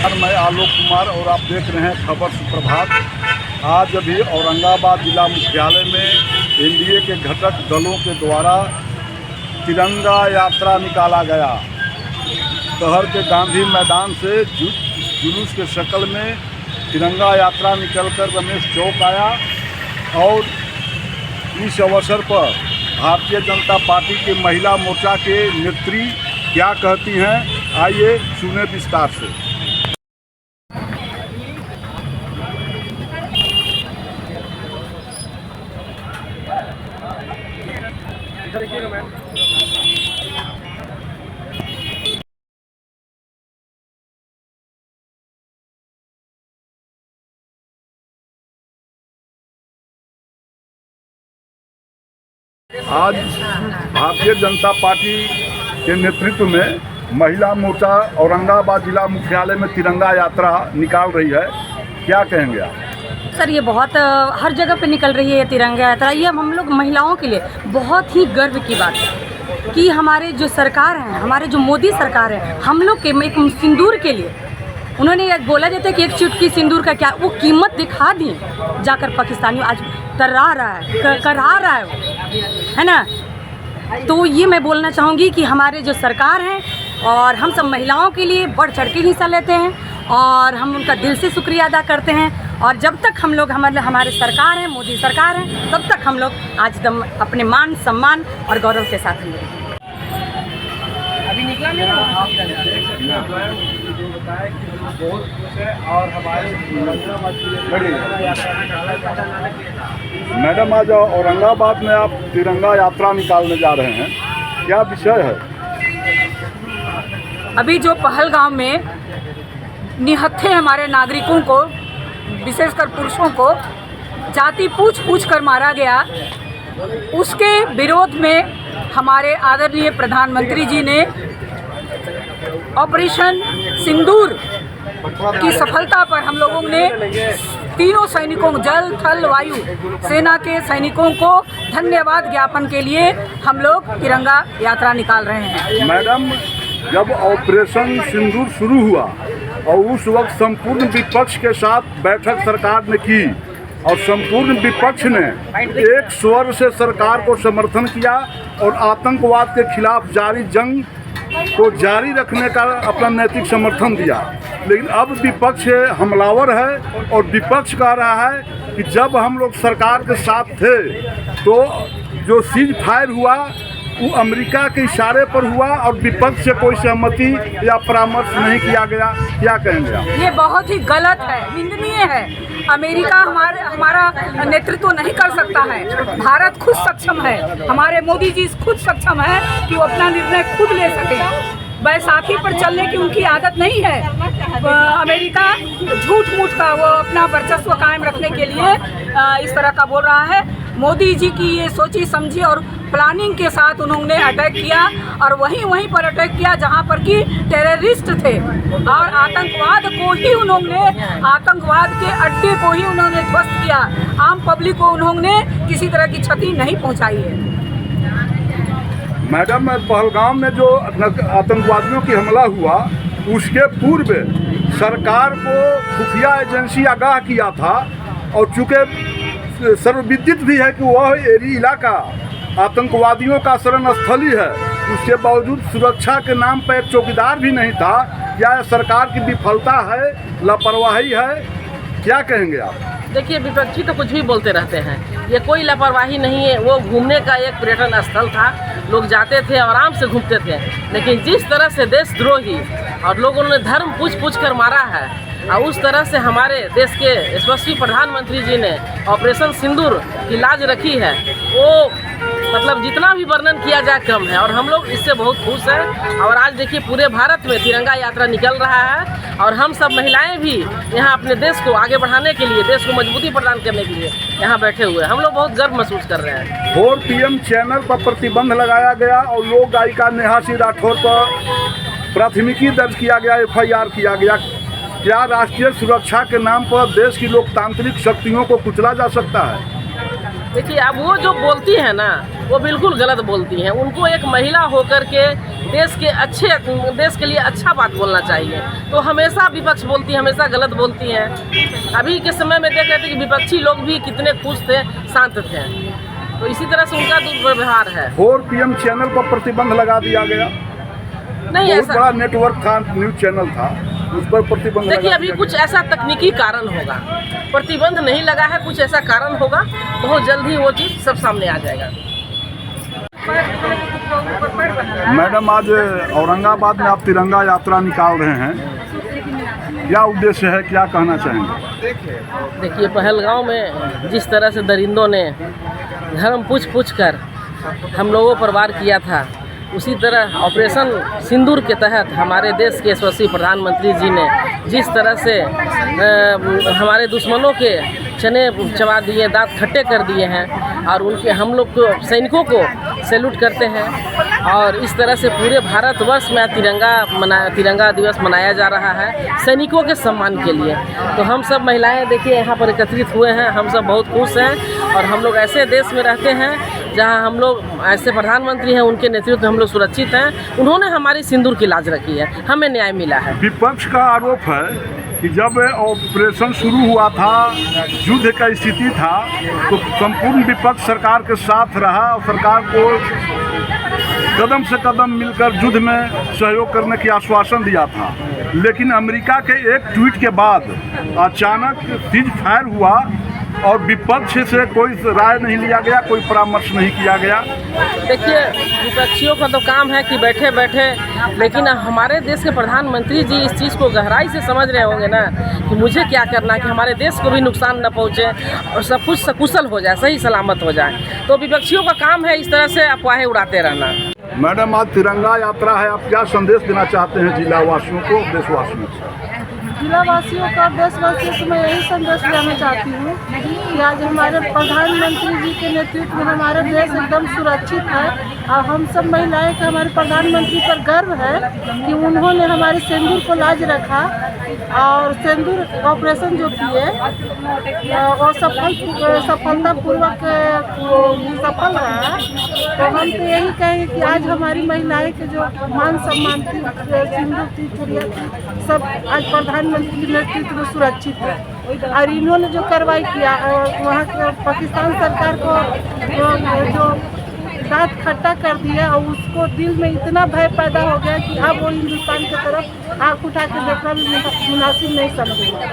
नमस्कार, मैं आलोक कुमार और आप देख रहे हैं खबर सुप्रभात। आज अभी औरंगाबाद जिला मुख्यालय में एनडीए के घटक दलों के द्वारा तिरंगा यात्रा निकाला गया। शहर के गांधी मैदान से जुलूस के शक्ल में तिरंगा यात्रा निकलकर रमेश चौक आया और इस अवसर पर भारतीय जनता पार्टी के महिला मोर्चा के नेत्री क्या कहती हैं, आइए सुने विस्तार से। आज भारतीय जनता पार्टी के नेतृत्व में महिला मोर्चा औरंगाबाद जिला मुख्यालय में तिरंगा यात्रा निकाल रही है, क्या कहेंगे आप? सर, ये बहुत हर जगह पे निकल रही है तिरंगा यात्रा। ये हम लोग महिलाओं के लिए बहुत ही गर्व की बात है कि हमारे जो सरकार हैं, हमारे जो मोदी सरकार है, हम लोग के एक सिंदूर के लिए उन्होंने बोला जाता है कि एक चुटकी सिंदूर का क्या वो कीमत दिखा दी जाकर पाकिस्तानियों। आज करा रहा है वो, है ना। तो ये मैं बोलना चाहूँगी कि हमारे जो सरकार हैं और हम सब महिलाओं के लिए बढ़ चढ़ के हिस्सा लेते हैं और हम उनका दिल से शुक्रिया अदा करते हैं। और जब तक हम लोग हमारे सरकार हैं, मोदी सरकार हैं, तब तक हम लोग आज दम अपने मान सम्मान और गौरव के साथ हैं। अभी निकला बहुत खुश है और हमारे मैडम, आज औरंगाबाद में आप तिरंगा यात्रा निकालने जा रहे हैं, क्या विषय है? अभी जो पहलगाम में निहत्थे हमारे नागरिकों को, विशेषकर पुरुषों को जाति पूछ कर मारा गया, उसके विरोध में हमारे आदरणीय प्रधानमंत्री जी ने ऑपरेशन सिंदूर की सफलता पर हम लोगों ने तीनों सैनिकों, जल थल वायु सेना के सैनिकों को धन्यवाद ज्ञापन के लिए हम लोग तिरंगा यात्रा निकाल रहे हैं। मैडम, जब ऑपरेशन सिंदूर शुरू हुआ और उस वक्त संपूर्ण विपक्ष के साथ बैठक सरकार ने की और संपूर्ण विपक्ष ने एक स्वर से सरकार को समर्थन किया और आतंकवाद के खिलाफ जारी जंग को जारी रखने का अपना नैतिक समर्थन दिया। लेकिन अब विपक्ष हमलावर है और विपक्ष कह रहा है कि जब हम लोग सरकार के साथ थे तो जो सीज फायर हुआ वो अमेरिका के इशारे पर हुआ और विपक्ष से कोई सहमति या परामर्श नहीं किया गया, क्या कहेंगे आप? ये बहुत ही गलत है, निंदनीय है। अमेरिका हमारा नेतृत्व नहीं कर सकता है। भारत खुद सक्षम है, हमारे मोदी जी खुद सक्षम है कि वो अपना निर्णय खुद ले सके। बैसाखी पर चलने की उनकी आदत नहीं है। अमेरिका झूठ मूठ का वो अपना वर्चस्व कायम रखने के लिए इस तरह का बोल रहा है। मोदी जी की ये सोची समझी और प्लानिंग के साथ उन्होंने अटैक किया और वहीं पर अटैक किया जहां पर कि टेररिस्ट थे और आतंकवाद को ही उन्होंने, आतंकवाद के अड्डे को ही उन्होंने ध्वस्त किया। आम पब्लिक को उन्होंने किसी तरह की क्षति नहीं पहुंचाई है। मैडम, पहलगाम में जो आतंकवादियों की हमला हुआ उसके पूर्व सरकार को खुफिया एजेंसी आगाह किया था और चूँकि सर्वविदित भी है कि वह इलाका आतंकवादियों का शरण स्थली है, उसके बावजूद सुरक्षा के नाम पर एक चौकीदार भी नहीं था। क्या सरकार की विफलता है, लापरवाही है, क्या कहेंगे आप? देखिए, विपक्षी तो कुछ भी बोलते रहते हैं, ये कोई लापरवाही नहीं है। वो घूमने का एक पर्यटन स्थल था, लोग जाते थे, आराम से घूमते थे। लेकिन जिस तरह से देशद्रोही और लोगों ने धर्म पूछ कर मारा है और उस तरह से हमारे देश के यशस्वी प्रधानमंत्री जी ने ऑपरेशन सिंदूर की लाज रखी है, वो मतलब जितना भी वर्णन किया जाए कम है। और हम लोग इससे बहुत खुश हैं। और आज देखिए पूरे भारत में तिरंगा यात्रा निकल रहा है और हम सब महिलाएं भी यहाँ अपने देश को आगे बढ़ाने के लिए, देश को मजबूती प्रदान करने के लिए यहाँ बैठे हुए हैं। हम लोग बहुत गर्व महसूस कर रहे हैं। 4PM चैनल पर प्रतिबंध लगाया गया और लोक गायिका नेहा सिंह राठौर पर प्राथमिकी दर्ज किया गया, FIR किया गया। क्या राष्ट्रीय सुरक्षा के नाम पर देश की लोकतांत्रिक शक्तियों को कुचला जा सकता है? देखिए, अब वो जो बोलती है ना, वो बिल्कुल गलत बोलती हैं। उनको एक महिला होकर के देश के लिए अच्छा बात बोलना चाहिए। तो हमेशा विपक्ष बोलती है, हमेशा गलत बोलती हैं। अभी के समय में देख रहे थे कि विपक्षी लोग भी कितने खुश थे, शांत थे। तो इसी तरह से उनका दुर्व्यवहार है। 4 PM चैनल पर प्रतिबंध लगा दिया गया। नहीं बहुत ऐसा, बड़ा नेटवर्क था, न्यूज चैनल था, उस पर प्रतिबंध देखिए लगा अभी दिया कुछ ऐसा तकनीकी कारण होगा, प्रतिबंध नहीं लगा है, कुछ ऐसा कारण होगा, बहुत जल्द ही वो चीज़ सब सामने आ जाएगा। मैडम, आज औरंगाबाद में आप तिरंगा यात्रा निकाल रहे हैं, क्या उद्देश्य है, क्या कहना चाहेंगे? देखिए पहलगांव में जिस तरह से दरिंदों ने धर्म पूछ कर हम लोगों पर वार किया था, उसी तरह ऑपरेशन सिंदूर के तहत हमारे देश के यशस्वी प्रधानमंत्री जी ने जिस तरह से हमारे दुश्मनों के चने चबा दिए, दांत खट्टे कर दिए हैं, और उनके हम लोग को सैनिकों को सैल्यूट करते हैं। और इस तरह से पूरे भारतवर्ष में तिरंगा दिवस मनाया जा रहा है सैनिकों के सम्मान के लिए। तो हम सब महिलाएं देखिए यहाँ पर एकत्रित हुए हैं, हम सब बहुत खुश हैं। और हम लोग ऐसे देश में रहते हैं जहाँ हम लोग ऐसे प्रधानमंत्री हैं, उनके नेतृत्व में हम लोग सुरक्षित हैं। उन्होंने हमारी सिंदूर की लाज रखी है, हमें न्याय मिला है। विपक्ष का आरोप है कि जब ऑपरेशन शुरू हुआ था, युद्ध का स्थिति था, तो संपूर्ण विपक्ष सरकार के साथ रहा और सरकार को कदम से कदम मिलकर युद्ध में सहयोग करने की आश्वासन दिया था। लेकिन अमेरिका के एक ट्वीट के बाद अचानक सीज फायर हुआ और विपक्ष से कोई राय नहीं लिया गया, कोई परामर्श नहीं किया गया। देखिए विपक्षियों का तो काम है कि बैठे बैठे, लेकिन हमारे देश के प्रधानमंत्री जी इस चीज़ को गहराई से समझ रहे होंगे ना कि मुझे क्या करना है कि हमारे देश को भी नुकसान न पहुँचे और सब कुछ सकुशल हो जाए, सही सलामत हो जाए। तो विपक्षियों का काम है इस तरह से अफवाहें उड़ाते रहना। मैडम, आज तिरंगा यात्रा है, आप क्या संदेश देना चाहते हैं जिला वासियों को, देशवासियों को? जिला वासियों का, देशवासियों को मैं यही संदेश देना चाहती हूँ कि आज हमारे प्रधानमंत्री जी के नेतृत्व में हमारा देश एकदम सुरक्षित है। और हम सब महिलाएं का हमारे प्रधानमंत्री पर गर्व है कि उन्होंने हमारे सिंदूर को लाज रखा और सिंदूर ऑपरेशन जो किए और सफलतापूर्वक सफल रहा। तो हम तो यही कहेंगे कि आज हमारी महिलाएं के जो मान सम्मान थी, सिंदूर थी, चुड़िया थी, सब आज प्रधानमंत्री के नेतृत्व में सुरक्षित है। और इन्होंने जो कार्रवाई किया और वहाँ के पाकिस्तान सरकार को जो दांत खट्टा कर दिया और उसको दिल में इतना भय पैदा हो गया कि अब वो हिंदुस्तान की तरफ आँख उठा के देखना भी मुनासिब नहीं समझेगा।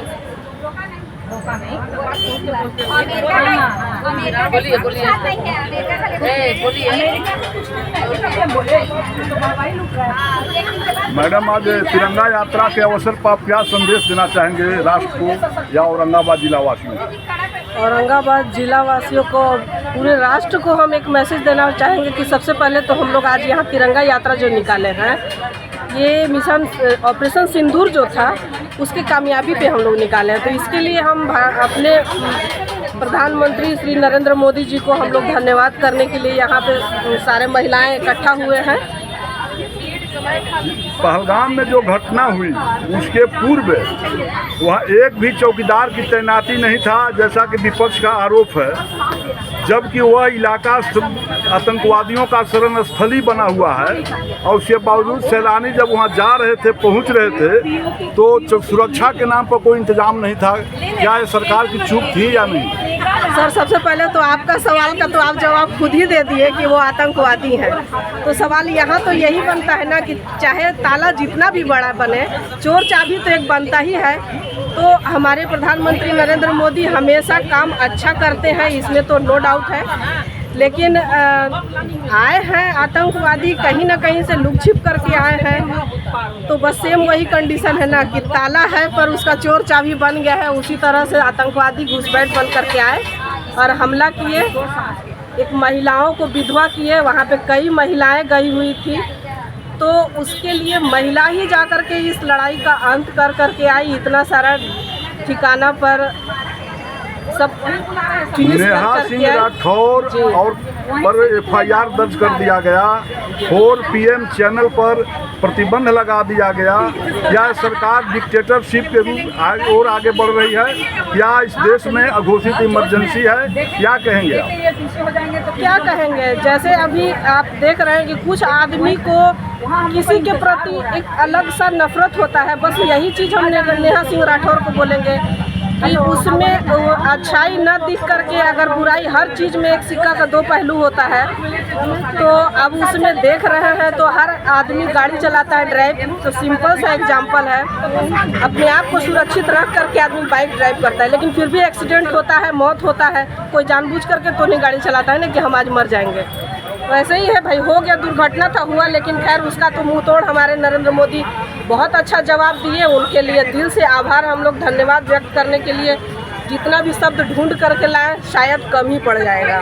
मैडम, आज तिरंगा यात्रा के अवसर पर आप क्या संदेश देना चाहेंगे राष्ट्र को या औरंगाबाद जिला वासियों को? औरंगाबाद जिला वासियों को, पूरे राष्ट्र को हम एक मैसेज देना चाहेंगे कि सबसे पहले तो हम लोग आज यहाँ तिरंगा यात्रा जो निकाले हैं, ये मिशन ऑपरेशन सिंदूर जो था उसकी कामयाबी पे हम लोग निकाले हैं। तो इसके लिए हम अपने प्रधानमंत्री श्री नरेंद्र मोदी जी को हम लोग धन्यवाद करने के लिए यहाँ पे सारे महिलाएं इकट्ठा हुए हैं। पहलगाम में जो घटना हुई उसके पूर्व वहाँ एक भी चौकीदार की तैनाती नहीं था, जैसा कि विपक्ष का आरोप है, जबकि वह इलाका आतंकवादियों का शरण स्थली बना हुआ है। और उसके बावजूद सैलानी जब वहाँ जा रहे थे, पहुँच रहे थे, तो सुरक्षा के नाम पर कोई इंतजाम नहीं था। क्या ये सरकार की चूक थी या नहीं? सर, सबसे पहले तो आपका सवाल का तो आप जवाब खुद ही दे दिए कि वो आतंकवादी हैं। तो सवाल यहाँ तो यही बनता है ना कि चाहे ताला जितना भी बड़ा बने, चोर चाबी तो एक बनता ही है। तो हमारे प्रधानमंत्री नरेंद्र मोदी हमेशा काम अच्छा करते हैं, इसमें तो नो डाउट है। लेकिन आए हैं आतंकवादी, कहीं ना कहीं से लुक छिप करके आए हैं। तो बस सेम वही कंडीशन है ना कि ताला है पर उसका चोर चाबी बन गया है। उसी तरह से आतंकवादी घुसपैठ बन करके आए और हमला किए, एक महिलाओं को विधवा किए। वहाँ पे कई महिलाएं गई हुई थी, तो उसके लिए महिला ही जा कर के इस लड़ाई का अंत कर करके आई। इतना सारा ठिकाना पर सब फिनिश नेहा कर सिंह करके आए। राठौर जी। और पर FIR दर्ज कर दिया गया, 4 PM चैनल पर प्रतिबंध लगा दिया गया। या सरकार डिक्टेटरशिप के रूप और आगे बढ़ रही है, या इस देश में अघोषित इमरजेंसी है, क्या कहेंगे आप? क्या कहेंगे, जैसे अभी आप देख रहे हैं कि कुछ आदमी को किसी के प्रति एक अलग सा नफरत होता है। बस यही चीज़ हम नेहा सिंह राठौर को बोलेंगे कि उसमें वो अच्छाई न दिख करके, अगर बुराई, हर चीज़ में एक सिक्का का 2 पहलू होता है, तो अब उसमें देख रहे हैं तो हर आदमी गाड़ी चलाता है ड्राइव, तो सिंपल सा एग्जांपल है, अपने आप को सुरक्षित रख करके आदमी बाइक ड्राइव करता है, लेकिन फिर भी एक्सीडेंट होता है, मौत होता है। कोई जानबूझ करके तो नहीं गाड़ी चलाता है ना कि हम आज मर जाएंगे। वैसे ही है भाई, हो गया, दुर्घटना था, हुआ, लेकिन खैर उसका तो मुंह तोड़ हमारे नरेंद्र मोदी बहुत अच्छा जवाब दिए। उनके लिए दिल से आभार, हम लोग धन्यवाद व्यक्त करने के लिए जितना भी शब्द ढूंढ करके लाए शायद कम ही पड़ जाएगा।